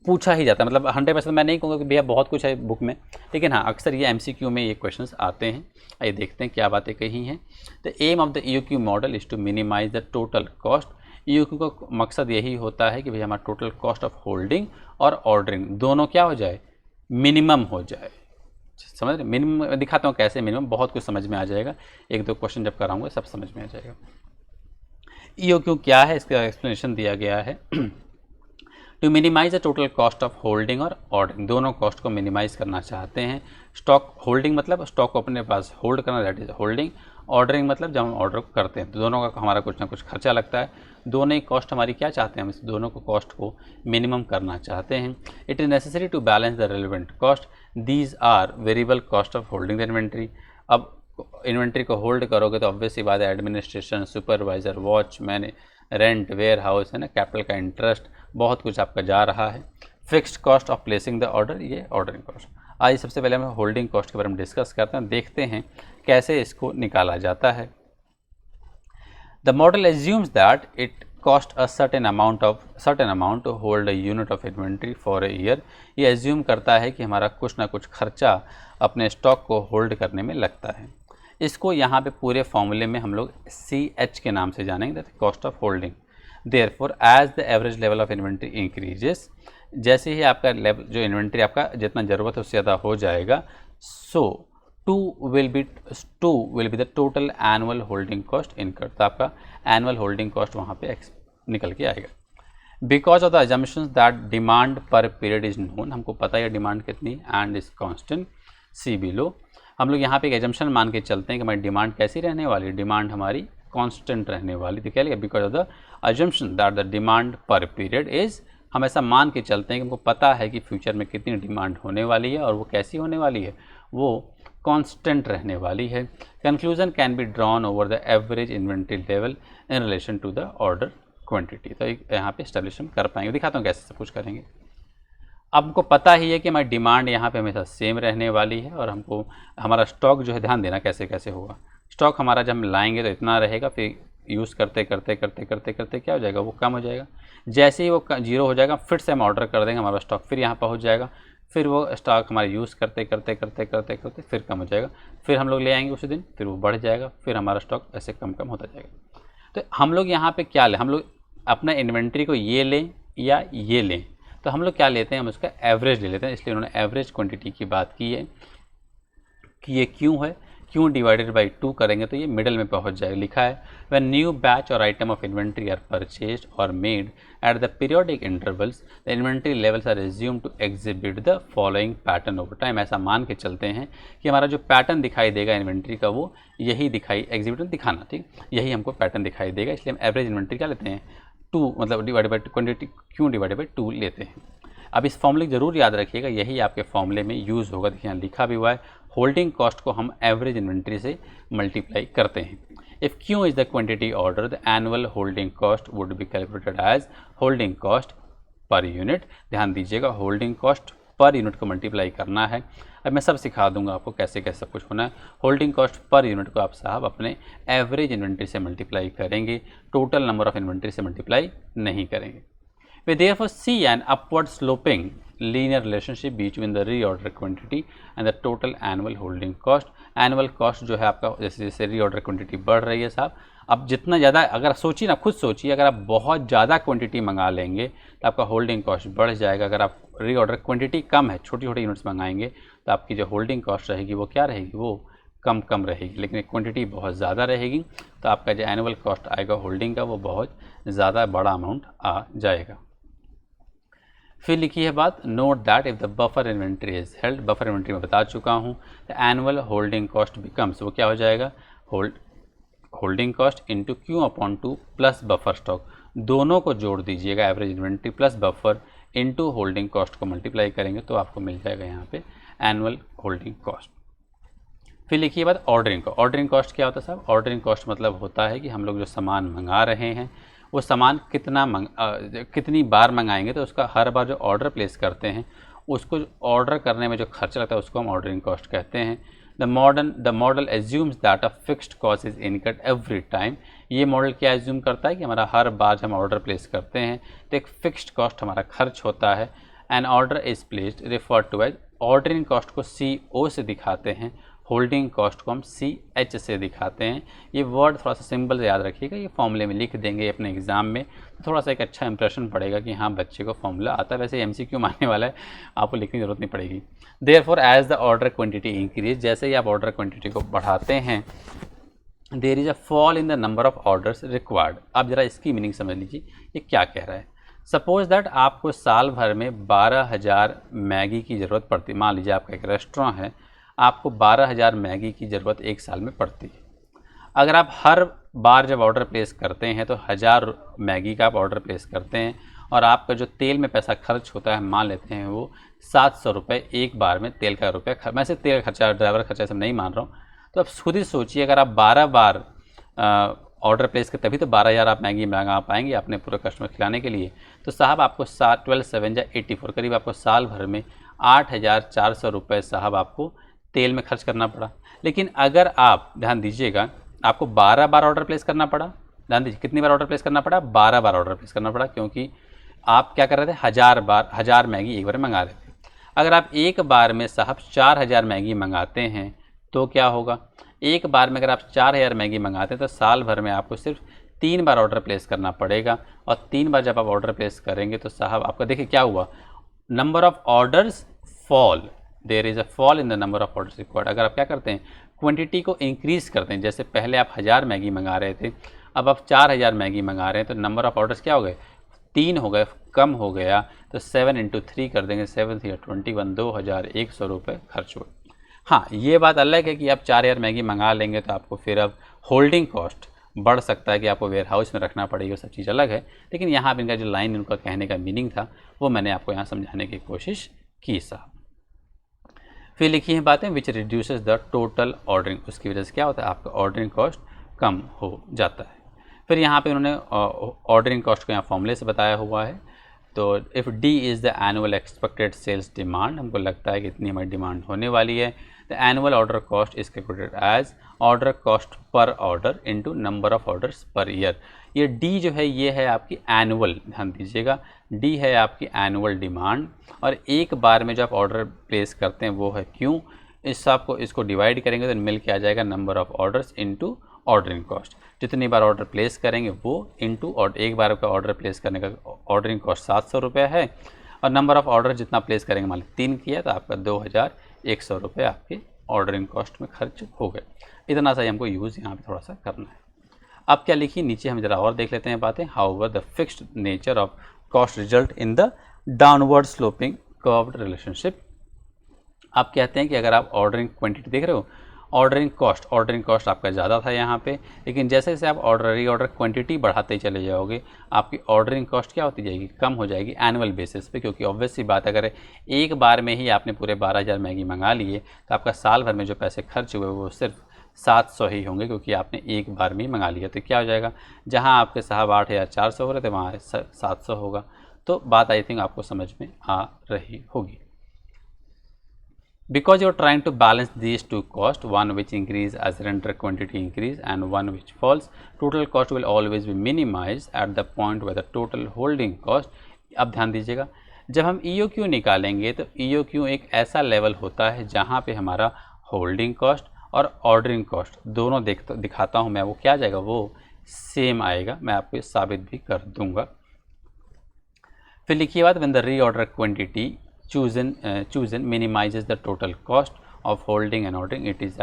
पूछा ही जाता है, मतलब 100% मैं नहीं कहूँगा कि भैया बहुत कुछ है बुक में, लेकिन हाँ अक्सर ये MCQ में ये क्वेश्चंस आते हैं। आइए देखते हैं क्या बातें कही हैं। The aim of the EOQ model is to minimise the total cost. EOQ का मकसद यही होता है कि भैया हमारा टोटल कॉस्ट ऑफ होल्डिंग और ऑर्डरिंग दोनों क्या हो जाए, मिनिमम हो जाए। समझ रहे, मिनिमम दिखाता हूँ कैसे मिनिमम, बहुत कुछ समझ में आ जाएगा, एक दो क्वेश्चन जब कराऊंगा सब समझ में आ जाएगा। EOQ क्या है, इसका एक्सप्लेनेशन दिया गया है। To minimise the total cost of holding और ऑर्डरिंग, दोनों कॉस्ट को मिनिमाइज करना चाहते हैं। स्टॉक होल्डिंग मतलब स्टॉक को अपने पास होल्ड करना, दैट इज होल्डिंग। ऑर्डरिंग मतलब जब हम ऑर्डर करते हैं तो दोनों का हमारा कुछ ना कुछ खर्चा लगता है, दोनों ही कॉस्ट हमारी क्या चाहते हैं, हम इस दोनों को कॉस्ट को मिनिमम करना चाहते हैं। It is necessary to balance the relevant cost, these are variable cost of holding the inventory. अब इन्वेंट्री को होल्ड करोगे तो ऑब्वियस सी बात है, administration, supervisor, watchman, rent, warehouse, है ना, कैपिटल का इंटरेस्ट, बहुत कुछ आपका जा रहा है। Fixed cost of placing the order, ये ऑर्डरिंग कॉस्ट। आज सबसे पहले हम होल्डिंग कॉस्ट के बारे में डिस्कस करते हैं, देखते हैं कैसे इसको निकाला जाता है। The model assumes that it cost a certain amount to hold a unit of inventory for a year. ये एज्यूम करता है कि हमारा कुछ ना कुछ खर्चा अपने स्टॉक को होल्ड करने में लगता है। इसको यहाँ पे पूरे फॉर्मूले में हम लोग CH के नाम से जानेंगे, that cost of holding. Therefore as the average level of inventory increases, जैसे ही आपका लेवल जो इन्वेंट्री आपका जितना ज़रूरत है उससे ज़्यादा हो जाएगा, so two will be the total annual holding cost incurred. तो आपका एनुअल होल्डिंग कॉस्ट वहाँ पे निकल के आएगा। Because of the assumptions that demand per period is known, हमको पता है डिमांड कितनी and is constant, see below. हम लोग यहाँ पे एक एजम्पशन मान के चलते हैं कि हमारी डिमांड कैसी रहने वाली, डिमांड हमारी कांस्टेंट रहने वाली। तो क्या लिखा, because of the assumption that the demand per period is, हम ऐसा मान के चलते हैं कि हमको पता है कि फ्यूचर में कितनी डिमांड होने वाली है और वो कैसी होने वाली है, वो कांस्टेंट रहने वाली है। Conclusion can be drawn over the average inventory level in relation to the order quantity. तो यहाँ पे स्टैब्लिश हम कर पाएंगे, दिखाता हूँ कैसे सब कुछ करेंगे। अब हमको पता ही है कि हमारी डिमांड यहाँ पे हमेशा सेम रहने वाली है और हमको हमारा स्टॉक जो है, ध्यान देना कैसे कैसे होगा। स्टॉक हमारा जब हम लाएंगे तो इतना रहेगा, फिर यूज़ करते करते करते करते करते क्या हो जाएगा, वो कम हो जाएगा। जैसे ही वो 0 हो जाएगा फिर से हम ऑर्डर कर देंगे, हमारा स्टॉक फिर यहाँ पहुँच जाएगा, फिर वो स्टॉक हमारे यूज़ करते करते करते करते करते फिर कम हो जाएगा, फिर हम लोग ले आएंगे उसी दिन, फिर वो बढ़ जाएगा, फिर हमारा स्टॉक ऐसे कम कम होता जाएगा। तो हम लोग यहाँ पे क्या लें, हम लोग अपना इन्वेंट्री को ये लें या ये लें, तो हम लोग क्या लेते हैं, हम उसका एवरेज ले लेते हैं। इसलिए उन्होंने एवरेज क्वांटिटी की बात की है कि ये क्यों है, क्यों डिवाइडेड बाई 2 करेंगे तो ये मिडल में पहुंच जाएगा। लिखा है when new batch or item of inventory are purchased or made at the periodic intervals, the inventory levels are assumed to exhibit the following pattern over time. ऐसा मान के चलते हैं कि हमारा जो पैटर्न दिखाई देगा इन्वेंट्री का, वो यही एग्जिबिट दिखाना, ठीक, यही हमको पैटर्न दिखाई देगा। इसलिए हम एवरेज इन्वेंट्री क्या लेते हैं, 2, मतलब डिवाइडेड बाई क्वांटिटी, क्यों डिवाइडेड बाई 2 लेते हैं। अब इस फॉर्मूले जरूर याद रखिएगा, यही आपके फॉर्मूले में यूज़ होगा। देखिए यहाँ लिखा भी हुआ है, होल्डिंग कॉस्ट को हम एवरेज इन्वेंट्री से मल्टीप्लाई करते हैं। If Q is the quantity order, the annual holding cost would be calculated as holding cost per unit. ध्यान दीजिएगा, होल्डिंग कॉस्ट पर यूनिट को मल्टीप्लाई करना है। अब मैं सब सिखा दूंगा आपको कैसे कैसे सब कुछ होना है। होल्डिंग कॉस्ट पर यूनिट को आप साहब अपने एवरेज इन्वेंट्री से मल्टीप्लाई करेंगे, टोटल नंबर ऑफ इन्वेंट्री से मल्टीप्लाई नहीं करेंगे। We therefore see an upward sloping linear relationship between the reorder quantity and the total annual holding cost। Annual cost जो है आपका जैसे जैसे रीऑर्डर क्वांटिटी बढ़ रही है साहब, अब जितना ज़्यादा अगर सोचिए ना, खुद सोचिए, अगर आप बहुत ज़्यादा क्वांटिटी मंगा लेंगे तो आपका होल्डिंग कॉस्ट बढ़ जाएगा। अगर आप रीऑर्डर क्वांटिटी कम है, छोटी छोटी यूनिट्स मंगाएंगे तो आपकी जो होल्डिंग कॉस्ट रहेगी वो क्या रहेगी, वो कम रहेगी। लेकिन क्वांटिटी बहुत ज़्यादा रहेगी तो आपका जो एनुअल कॉस्ट आएगा होल्डिंग का वो बहुत ज़्यादा बड़ा अमाउंट आ जाएगा। फिर लिखी है बात, note that if the buffer inventory is held, buffer inventory में बता चुका हूँ, the annual holding cost becomes, वो क्या हो जाएगा, holding cost into Q upon two plus buffer stock, दोनों को जोड़ दीजिएगा, average inventory plus buffer into holding cost को मल्टीप्लाई करेंगे तो आपको मिल जाएगा यहाँ पे एनुअल होल्डिंग कॉस्ट। फिर लिखिए बात ऑर्डरिंग कॉस्ट। ऑर्डरिंग कॉस्ट क्या होता है साहब, ऑर्डरिंग कॉस्ट मतलब होता है कि हम लोग जो सामान मंगा रहे हैं वो सामान कितनी बार मंगाएंगे तो उसका हर बार जो ऑर्डर प्लेस करते हैं उसको ऑर्डर करने में जो खर्चा लगता है उसको हम ऑर्डरिंग कॉस्ट कहते हैं। The model assumes that a fixed cost is incurred every time, ये मॉडल क्या एज्यूम करता है कि हमारा हर बार जब हम ऑर्डर प्लेस करते हैं तो एक फिक्स्ड कॉस्ट हमारा खर्च होता है। An order is placed refer to as, ordering cost को CO से दिखाते हैं, होल्डिंग कॉस्ट को हम CH से दिखाते हैं। ये वर्ड थोड़ा सा सिंपल से याद रखिएगा, ये फॉर्मूले में लिख देंगे अपने एग्जाम में तो थोड़ा सा एक अच्छा इंप्रेशन पड़ेगा कि हाँ बच्चे को फॉर्मूला आता है। वैसे MCQ मानने वाला है, आपको लिखने की जरूरत नहीं पड़ेगी। Therefore as the order quantity increase, जैसे ही आप ऑर्डर क्वांटिटी को बढ़ाते हैं, there is a fall in the number of orders required. आप जरा इसकी मीनिंग समझ लीजिए ये क्या कह रहा है। सपोज दैट आपको साल भर में 12,000 मैगी की ज़रूरत पड़ती, मान लीजिए आपका एक रेस्टोरेंट है, आपको 12,000 मैगी की ज़रूरत एक साल में पड़ती है। अगर आप हर बार जब ऑर्डर प्लेस करते हैं तो 1000 मैगी का आप ऑर्डर प्लेस करते हैं और आपका जो तेल में पैसा खर्च होता है, मान लेते हैं वो 700 रुपये एक बार में तेल का रुपया, मैं सिर्फ तेल खर्चा ड्राइवर खर्चा सब नहीं मान रहा हूँ। तो आप खुद ही सोचिए, अगर आप 12 बार ऑर्डर प्लेस कर तभी तो 12,000 आप मैगी मंगा पाएंगे अपने पूरे कस्टमर खिलाने के लिए। तो साहब आपको 12 7 या 84 करीब आपको साल भर में 8,400 रुपये साहब आपको तेल में खर्च करना पड़ा। लेकिन अगर आप ध्यान दीजिएगा, आपको 12 बार ऑर्डर प्लेस करना पड़ा, ध्यान दीजिए कितनी बार ऑर्डर प्लेस करना पड़ा, 12 बार ऑर्डर प्लेस करना पड़ा, क्योंकि आप क्या कर रहे थे, 1000 मैगी एक बार मंगा रहे थे। अगर आप एक बार में साहब 4000 मैगी मंगाते हैं तो क्या होगा, एक बार में अगर आप 4000 मैगी मंगाते हैं तो साल भर में आपको सिर्फ 3 बार ऑर्डर प्लेस करना पड़ेगा। और 3 बार जब आप ऑर्डर प्लेस करेंगे तो साहब आपका देखिए क्या हुआ, number of orders fall, there is a fall in the number of orders required. अगर आप क्या करते हैं, क्वांटिटी को इंक्रीज़ करते हैं, जैसे पहले आप 1000 मैगी मंगा रहे थे, अब आप 4000 मैगी मंगा रहे हैं, तो नंबर ऑफ ऑर्डर्स क्या हो गए, 3 हो गए, कम हो गया। तो 7 × 3 कर देंगे, 7 × 21, 2100 रुपये खर्च हुए। हाँ, ये बात अलग है कि आप 4000 मैगी मंगा लेंगे तो आपको फिर अब होल्डिंग कॉस्ट बढ़ सकता है कि आपको वेयर हाउस में रखना पड़ेगा, सब चीज़ अलग है। लेकिन यहाँ पर इनका जो लाइन उनका कहने का मीनिंग था वो मैंने आपको यहाँ समझाने की कोशिश की साहब। फिर लिखी हैं बातें, विच रिड्यूसेस द टोटल ऑर्डरिंग, उसकी वजह से क्या होता है, आपका ऑर्डरिंग कॉस्ट कम हो जाता है। फिर यहाँ पे उन्होंने ऑर्डरिंग कॉस्ट को यहाँ फॉर्मूले से बताया हुआ है। तो if D is the annual expected sales demand, हमको लगता है कि इतनी हमारी डिमांड होने वाली है, the annual order cost is calculated as order cost per order into number of orders per year. ये D जो है ये है आपकी एनुअल, ध्यान दीजिएगा, D है आपकी एनुअल डिमांड, और एक बार में जो आप ऑर्डर प्लेस करते हैं वो है क्यों, इसको डिवाइड करेंगे तो मिल के आ जाएगा number of orders into ordering cost. जितनी बार ऑर्डर प्लेस करेंगे वो इंटू, और एक बार का ऑर्डर प्लेस करने का ऑर्डरिंग कॉस्ट 700 रुपये है, और नंबर ऑफ ऑर्डर जितना प्लेस करेंगे, मान लीजिए 3 किया तो आपका 2100 रुपये आपके ऑर्डरिंग कॉस्ट में खर्च हो गए। इतना सा ही हमको यूज़ यहाँ पे थोड़ा सा करना है। अब क्या लिखी नीचे हम जरा और देख लेते हैं बातें। However the fixed nature of cost result in the downward sloping curved relationship. आप कहते हैं कि अगर आप ऑर्डरिंग क्वांटिटी देख रहे हो, ऑर्डरिंग कॉस्ट आपका ज़्यादा था यहाँ पे, लेकिन जैसे जैसे आप रीऑर्डर क्वांटिटी बढ़ाते चले जाओगे आपकी ऑर्डरिंग कॉस्ट क्या होती जाएगी, कम हो जाएगी एनुअल बेसिस पे। क्योंकि ऑब्वियस सी बात, अगर एक बार में ही आपने पूरे 12,000 मैगी मंगा लिए तो आपका साल भर में जो पैसे खर्च हुए वो सिर्फ 700 ही होंगे, क्योंकि आपने एक बार में ही मंगा लिया। तो क्या हो जाएगा, जहाँ आपके साहब 8,400 हो रहे थे वहाँ 700 होगा। तो बात आई थिंक आपको समझ में आ रही होगी। Because you're trying to balance these two costs, one which increase as render quantity increase and one which falls, total cost will always be minimized at the point where the total holding cost. अब ध्यान दीजिएगा, जब हम EOQ निकालेंगे तो EOQ एक ऐसा level होता है जहाँ पे हमारा होल्डिंग कॉस्ट और ऑर्डरिंग कॉस्ट दोनों दिखाता हूँ मैं, वो क्या जाएगा, वो सेम आएगा। मैं आपको ये साबित भी कर दूंगा। फिर लिखिए बात, when the reorder quantity chosen minimizes the total cost of holding and ordering, it is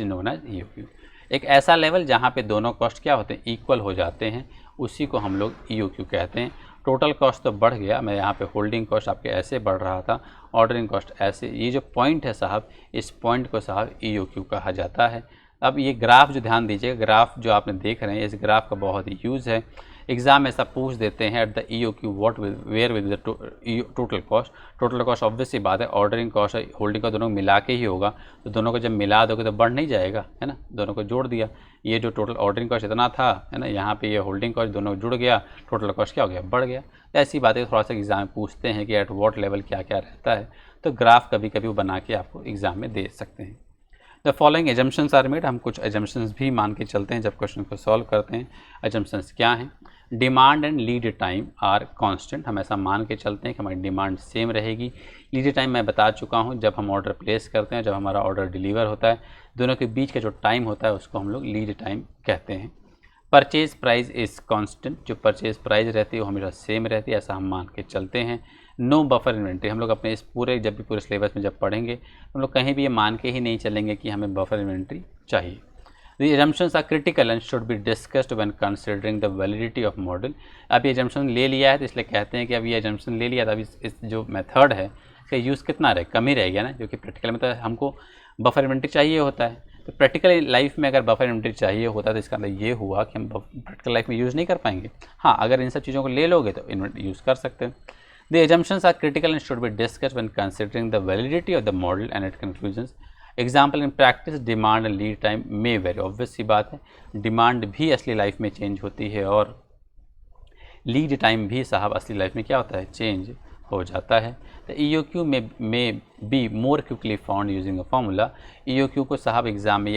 known as EOQ। एक ऐसा लेवल जहाँ पे दोनों कॉस्ट क्या होते हैं, इक्वल हो जाते हैं, उसी को हम लोग EOQ कहते हैं। टोटल कॉस्ट तो बढ़ गया, मैं यहाँ पे होल्डिंग कॉस्ट आपके ऐसे बढ़ रहा था, ऑर्डरिंग कॉस्ट ऐसे, ये जो पॉइंट है साहब, इस पॉइंट को साहब EOQ कहा जाता है। अब ये ग्राफ जो ध्यान दीजिएगा, ग्राफ जो आपने देख रहे हैं, इस ग्राफ का बहुत ही यूज़ है। एग्जाम में ऐसा पूछ देते हैं, at the EOQ what were with the total cost. Total cost obvious सी बात है, ऑर्डरिंग कॉस्ट और होल्डिंग का दोनों मिला के ही होगा, तो दोनों को जब मिला दोगे तो बढ़ नहीं जाएगा, है ना। दोनों को जोड़ दिया, ये जो टोटल ऑर्डरिंग कॉस्ट इतना था, है ना, यहाँ पे ये होल्डिंग कॉस्ट दोनों जुड़ गया, टोटल कॉस्ट क्या हो गया, बढ़ गया। तो ऐसी बातें थोड़ा सा एग्जाम में पूछते हैं कि एट व्हाट लेवल क्या क्या रहता है, तो ग्राफ कभी कभी वो बना के आपको एग्जाम में दे सकते हैं। The following assumptions are made, हम कुछ एजम्पशंस भी मान के चलते हैं जब क्वेश्चन को सॉल्व करते हैं। एजम्पशंस क्या हैं, demand and lead time are constant, हम ऐसा मान के चलते हैं कि हमारी डिमांड सेम रहेगी। लीड टाइम मैं बता चुका हूं, जब हम ऑर्डर प्लेस करते हैं, जब हमारा ऑर्डर डिलीवर होता है, दोनों के बीच का जो टाइम होता है उसको हम लोग लीड टाइम कहते हैं। परचेज प्राइस इज़ कांस्टेंट, जो परचेज प्राइस रहती है वो हमेशा सेम रहती है, ऐसा हम मान के चलते हैं। नो बफर इन्वेंट्री, हम लोग अपने इस पूरे जब भी पूरे सिलेबस में जब पढ़ेंगे हम लोग कहीं भी ये मान के ही नहीं चलेंगे कि हमें बफर इन्वेंट्री चाहिए। The assumptions are critical and should be discussed when considering the validity of model। अब ये assumption ले लिया है तो इसलिए कहते हैं कि अब ये assumption ले लिया, तो अब इस जो मेथड है इसका यूज़ कितना रहे, कम ही रहेगा ना, क्योंकि प्रैक्टिकल में तो हमको बफर इन्वेंट्री चाहिए होता है। तो प्रैक्टिकल लाइफ में अगर बफर इन्वेंट्री चाहिए होता है तो इसका मतलब ये हुआ कि हम प्रैक्टिकल लाइफ में यूज़ नहीं कर पाएंगे। हाँ, अगर इन सब चीज़ों को ले लोगे तो इन्वेंट्री यूज़ कर सकते हैं। The assumptions are critical and should be discussed when considering the validity of the model and its conclusions। Example, in practice demand and lead time में वेरी, ऑब्वियस सी बात है, डिमांड भी असली लाइफ में चेंज होती है और लीड टाइम भी साहब असली लाइफ में क्या होता है, चेंज हो जाता है। तो EOQ में be more quickly found using a formula. EOQ को साहब एग्जाम में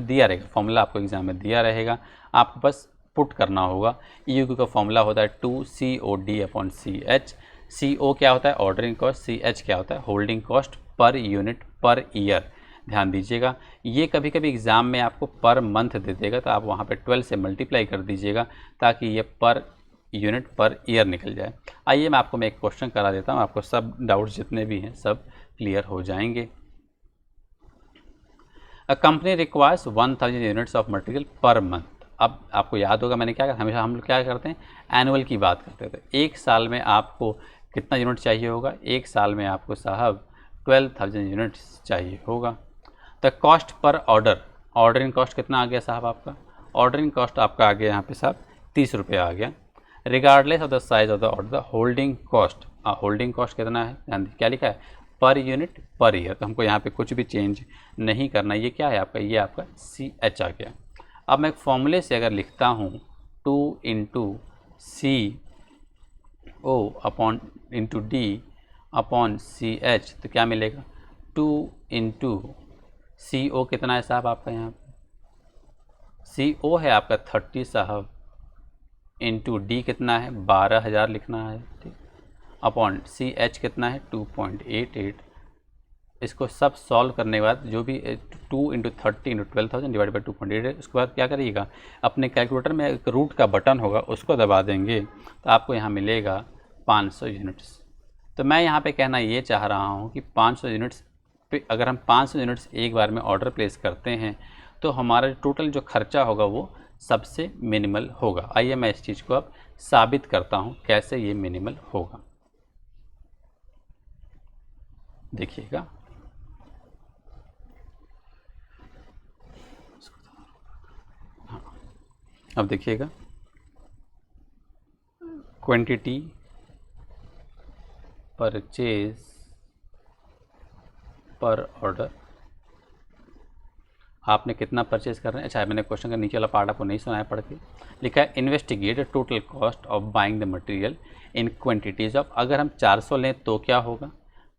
दिया रहेगा, फार्मूला आपको एग्जाम में दिया रहेगा, आपको बस पुट करना होगा। EOQ का फॉर्मूला होता है 2COD/CH। CO क्या होता है, ऑर्डरिंग कॉस्ट, CH क्या होता है, holding cost per unit per year. ध्यान दीजिएगा, ये कभी कभी एग्ज़ाम में आपको पर मंथ दे देगा, तो आप वहाँ पे 12 से मल्टीप्लाई कर दीजिएगा ताकि ये पर यूनिट पर ईयर निकल जाए। आइए मैं एक क्वेश्चन करा देता हूँ, आपको सब डाउट्स जितने भी हैं सब क्लियर हो जाएंगे। A company requires 1000 units of material per month. अब आपको याद होगा मैंने क्या कहा, हमेशा हम लोग क्या करते हैं, एनुअल की बात करते थे। एक साल में आपको कितना यूनिट चाहिए होगा, एक साल में आपको साहब 12,000 यूनिट्स चाहिए होगा। The cost per order, ordering cost कितना आ गया साहब आपका, ऑर्डरिंग कॉस्ट आपका आ गया यहाँ पे साहब 30 रुपये आ गया। Regardless of the size of the order, the holding cost, holding cost कितना है, क्या लिखा है, पर यूनिट पर ईयर, तो हमको यहाँ पे कुछ भी चेंज नहीं करना। ये क्या है आपका, ये आपका CH आ गया। अब मैं एक फॉर्मूले से अगर लिखता हूँ 2 × CO upon into D upon CH, तो क्या मिलेगा, 2 × CO कितना है साहब आपका, यहाँ CO है आपका 30 साहब, इंटू D कितना है 12,000 लिखना है, ठीक, अपॉन CH कितना है 2.88। इसको सब सॉल्व करने के बाद जो भी 2 × 30 × 12,000 डिवाइड बाई 2.88, उसके बाद क्या करिएगा, अपने कैलकुलेटर में एक रूट का बटन होगा उसको दबा देंगे तो आपको यहाँ मिलेगा 500 यूनिट्स। तो मैं यहाँ पे कहना ये चाह रहा हूँ कि 500 यूनिट्स पे अगर हम 500 यूनिट्स एक बार में ऑर्डर प्लेस करते हैं तो हमारा टोटल जो खर्चा होगा वो सबसे मिनिमल होगा। आइए मैं इस चीज़ को अब साबित करता हूँ कैसे ये मिनिमल होगा, देखिएगा। अब देखिएगा, क्वांटिटी परचेज पर ऑर्डर, आपने कितना परचेज कर रहे हैं। अच्छा, मैंने क्वेश्चन का नीचे वाला पार्ट आपको नहीं सुनाया पढ़ के, लिखा है investigate total cost of buying the material in quantities of, अगर हम 400 लें तो क्या होगा,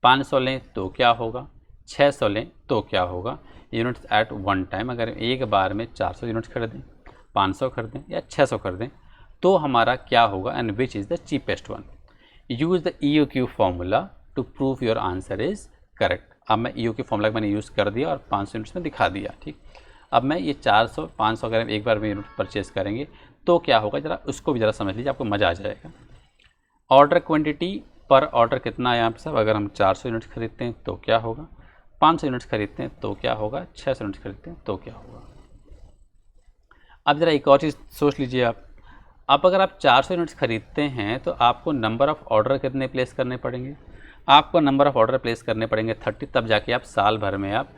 500 लें तो क्या होगा, 600 लें तो क्या होगा, यूनिट्स एट वन टाइम, अगर एक बार में 400 यूनिट्स खरीदें, 500 खरीदें या 600 खरीदें तो हमारा क्या होगा, and which is the cheapest one. Use the EOQ formula to prove your answer is correct. अब मैं EOQ फॉर्मूला मैंने यूज़ कर दिया और 500 यूनिट्स में दिखा दिया, ठीक। अब मैं ये 400 500 अगर हम एक बार में यूनिट परचेज़ करेंगे तो क्या होगा, ज़रा उसको भी ज़रा समझ लीजिए, आपको मज़ा आ जाएगा। ऑर्डर क्वांटिटी पर ऑर्डर कितना है यहाँ पे सब, अगर हम 400 यूनिट्स खरीदते हैं तो क्या होगा, 500 यूनिट्स खरीदते हैं तो क्या होगा, 600 यूनिट्स खरीदते हैं तो क्या होगा। अब ज़रा एक और चीज़ सोच लीजिए आप अगर आप 400 यूनिट्स खरीदते हैं तो आपको नंबर ऑफ़ ऑर्डर कितने प्लेस करने पड़ेंगे, आपको नंबर ऑफ़ ऑर्डर प्लेस करने पड़ेंगे 30, तब जाके आप साल भर में आप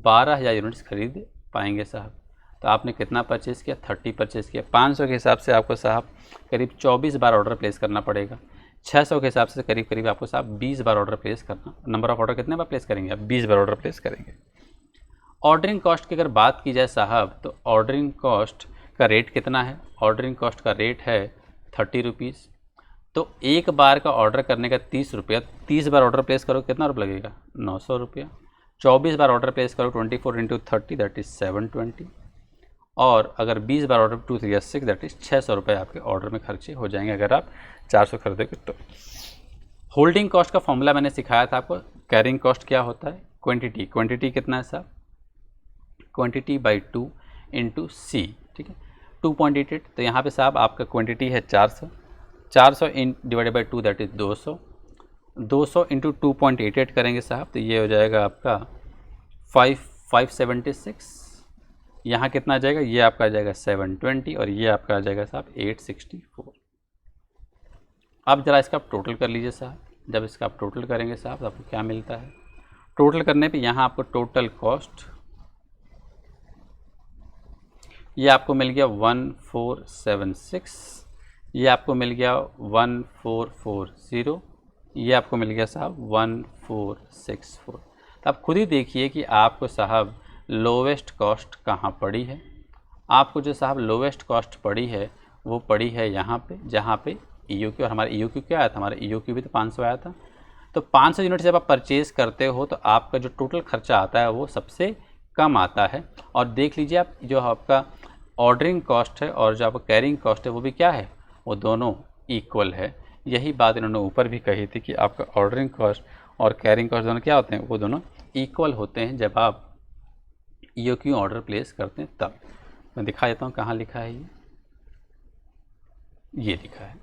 12,000 यूनिट्स खरीद पाएंगे साहब। तो आपने कितना परचेज़ किया, 30 परचेज़ किया। 500 के हिसाब से आपको साहब करीब 24 बार ऑर्डर प्लेस करना पड़ेगा। 600 के हिसाब से करीब करीब आपको साहब 20 बार ऑर्डर प्लेस करना, नंबर ऑफ़ ऑर्डर कितने बार प्लेस करेंगे आप, 20 बार ऑर्डर प्लेस करेंगे। ऑर्डरिंग कॉस्ट की अगर बात की जाए साहब तो ऑर्डरिंग कॉस्ट का रेट कितना है, ऑर्डरिंग कॉस्ट का रेट है 30 रुपीज़। तो एक बार का ऑर्डर करने का 30 रुपया, 30 बार ऑर्डर प्लेस करो कितना रुपये लगेगा, 900 रुपया। 24 बार ऑर्डर प्लेस करो 24 इंटू 30 दैट इज़ 720, और अगर 20 बार ऑर्डर 2 3 6 दैट इज़ 600 रुपये आपके ऑर्डर में खर्चे हो जाएंगे अगर आप 400 खरीदोगे तो। होल्डिंग कॉस्ट का फॉर्मूला मैंने सिखाया था आपको। कैरिंग कॉस्ट क्या होता है, क्वांटिटी, क्वांटिटी कितना है साहब, क्वांटिटी बाई 2 इंटू सी, ठीक है, 2.88। तो यहाँ पे साहब आपका क्वांटिटी है 400, 400 इन divided by 2 that is 200, 200 into 2.88 करेंगे साहब तो ये हो जाएगा आपका 576। यहाँ कितना आ जाएगा, ये आपका आ जाएगा 720 और ये आपका आ जाएगा साहब 864। अब ज़रा इसका आप टोटल कर लीजिए साहब। जब इसका आप टोटल करेंगे साहब तो आपको क्या मिलता है, टोटल करने पे यहाँ आपको टोटल कॉस्ट ये आपको मिल गया 1476, ये आपको मिल गया 1440, ये आपको मिल गया साहब 1464। तो आप खुद ही देखिए कि आपको साहब लोवेस्ट कॉस्ट कहाँ पड़ी है। आपको जो साहब लोवेस्ट कॉस्ट पड़ी है वो पड़ी है यहाँ पे, जहाँ पे EOQ, और हमारा EOQ क्या आया था, हमारा EOQ भी तो 500 आया था। तो 500 यूनिट जब आप परचेज़ करते हो तो आपका जो टोटल खर्चा आता है वो सबसे कम आता है। और देख लीजिए आप जो आपका ऑर्डरिंग कॉस्ट है और जो आपका कैरिंग कॉस्ट है वो भी क्या है, वो दोनों इक्वल है। यही बात इन्होंने ऊपर भी कही थी कि आपका ऑर्डरिंग कॉस्ट और कैरिंग कॉस्ट दोनों क्या होते हैं, वो दोनों इक्वल होते हैं जब आप EOQ ऑर्डर प्लेस करते हैं तब। मैं दिखा देता हूँ कहाँ लिखा है, ये लिखा है,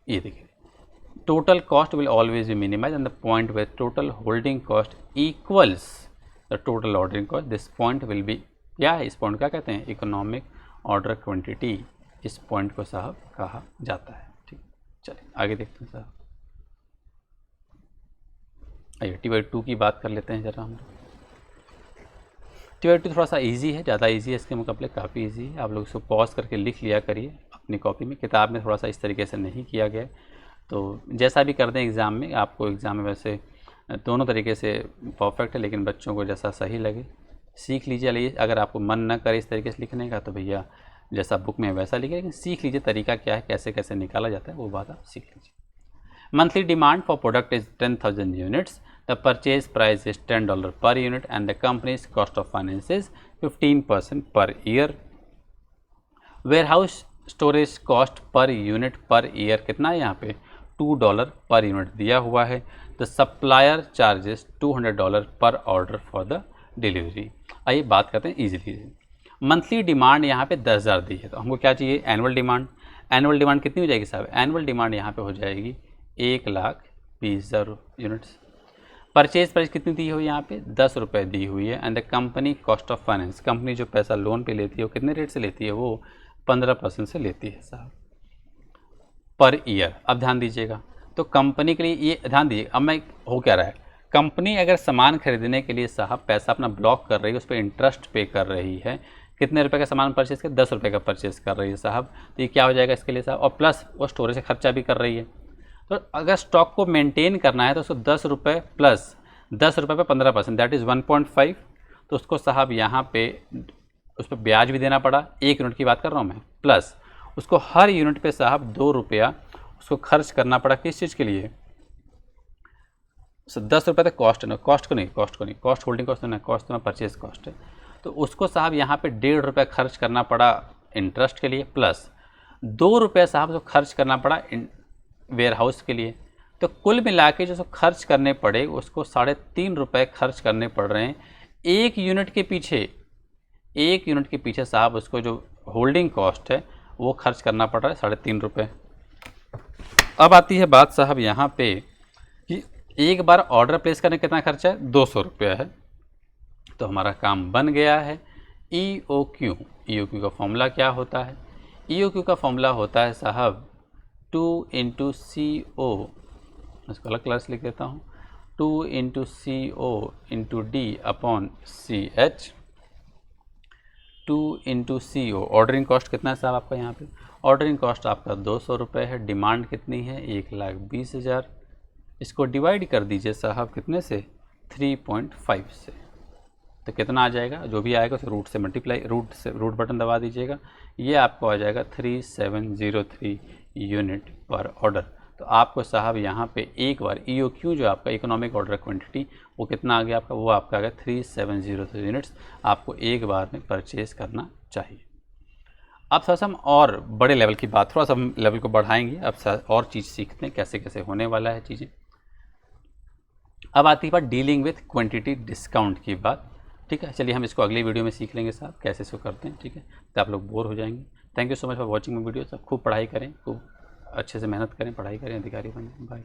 ये देखिए, total cost will always be minimise and the point where total holding cost equals the total ordering cost, this point will be, क्या है, इस पॉइंट क्या कहते हैं, इकोनॉमिक ऑर्डर क्वांटिटी, इस पॉइंट को साहब कहा जाता है। ठीक, चलिए आगे देखते हैं साहब। आइए T/2 की बात कर लेते हैं ज़रा हम। T/2 थोड़ा सा इजी है, ज़्यादा इजी है, इसके मुकाबले काफ़ी इजी है। आप लोग इसको पॉज करके लिख लिया करिए अपनी कॉपी में, किताब में थोड़ा सा इस तरीके से नहीं किया गया। तो जैसा भी कर दें एग्ज़ाम में, आपको एग्ज़ाम में वैसे दोनों तरीके से परफेक्ट है, लेकिन बच्चों को जैसा सही लगे सीख लीजिए। अगर आपको मन न करे इस तरीके से लिखने का तो भैया जैसा बुक में वैसा लिखे, लेकिन सीख लीजिए तरीका क्या है, कैसे कैसे निकाला जाता है, वो बात आप सीख लीजिए। Monthly demand for product is 10,000 units, the purchase price is $10 per unit and the company's cost of finance is 15% per year. Warehouse storage cost per unit per year कितना है, यहाँ पे $2 पर यूनिट दिया हुआ है। The supplier charges $200 पर order for the delivery. आइए बात करते हैं ईजिली। मंथली डिमांड यहाँ पे 10,000 दी है, तो हमको क्या चाहिए, एनुअल डिमांड। एनुअल डिमांड कितनी हो जाएगी साहब, एनुअल डिमांड यहाँ पे हो जाएगी 1,20,000 यूनिट्स। परचेज प्राइस कितनी दी हुई है, यहाँ पे 10 रुपये दी हुई है। And the company cost of finance, company जो पैसा लोन पे लेती है वो कितने रेट से लेती है, वो 15% से लेती है साहब पर ईयर। अब ध्यान दीजिएगा, तो कंपनी के लिए ये ध्यान दीजिए, अब मैं हो क्या रहा है, कंपनी अगर सामान खरीदने के लिए साहब पैसा अपना ब्लॉक कर रही है, उस पर इंटरेस्ट पे कर रही है, कितने रुपए का सामान परचेज कर, 10 रुपये का परचेज कर रही है साहब, तो ये क्या हो जाएगा इसके लिए साहब, और प्लस वो स्टोरेज से खर्चा भी कर रही है। तो अगर स्टॉक को मेंटेन करना है तो उसको 10 रुपये प्लस 10 रुपये पे 15% दैट इज़ 1.5, तो उसको साहब यहाँ पे उस पर ब्याज भी देना पड़ा, 1 यूनिट की बात कर रहा हूँ मैं, प्लस उसको हर यूनिट पे साहब 2 रुपया उसको खर्च करना पड़ा, किस चीज़ के लिए, 10 रुपये तक कॉस्ट है ना, कॉस्ट को नहीं, कॉस्ट होल्डिंग कॉस्ट ना, कॉस्ट तो परचेज कॉस्ट है। तो उसको साहब यहाँ पे 1.5 रुपये खर्च करना पड़ा इंटरेस्ट के लिए, प्लस 2 रुपये साहब जो खर्च करना पड़ा वेयर हाउस के लिए। तो कुल मिला के जो खर्च करने पड़े उसको 3.5 रुपये खर्च करने पड़ रहे हैं एक यूनिट के पीछे साहब उसको जो होल्डिंग कॉस्ट है वो खर्च करना पड़ रहा है 3.5 रुपये। अब आती है बात साहब यहाँ पे कि एक बार ऑर्डर प्लेस करने कितना खर्चा है, 200 रुपया है। तो हमारा काम बन गया है। EOQ का फॉर्मूला क्या होता है? EOQ का फॉर्मूला होता है साहब 2 × CO, इसको अलग क्लास लिख देता हूँ, 2 × CO × D/CH, 2 × CO। Ordering cost कितना है साहब आपका यहाँ पे? ऑर्डरिंग कॉस्ट आपका 200 रुपये है। डिमांड कितनी है? 1,20,000। इसको डिवाइड कर दीजिए साहब कितने से? 3.5 से। तो कितना आ जाएगा? जो भी आएगा उसे रूट से मल्टीप्लाई, रूट बटन दबा दीजिएगा, ये आपको आ जाएगा 3703 यूनिट पर ऑर्डर। तो आपको साहब यहाँ पे एक बार EOQ जो आपका इकोनॉमिक ऑर्डर क्वांटिटी वो कितना आ गया आपका? वो आपका आ गया 3703 यूनिट्स आपको एक बार में परचेज़ करना चाहिए। अब थोड़ा सा हम और बड़े लेवल की बात, थोड़ा सा हम लेवल को बढ़ाएंगे, अब और चीज़ सीखते हैं कैसे कैसे होने वाला है चीज़ें। अब आती है बात डीलिंग विथ क्वांटिटी डिस्काउंट की बात। ठीक है, चलिए हम इसको अगली वीडियो में सीख लेंगे साहब कैसे इसको करते हैं। ठीक है, तो आप लोग बोर हो जाएंगे। Thank you so much for watching my video. सब खूब पढ़ाई करें, खूब अच्छे से मेहनत करें, पढ़ाई करें, अधिकारी बनें। बाय।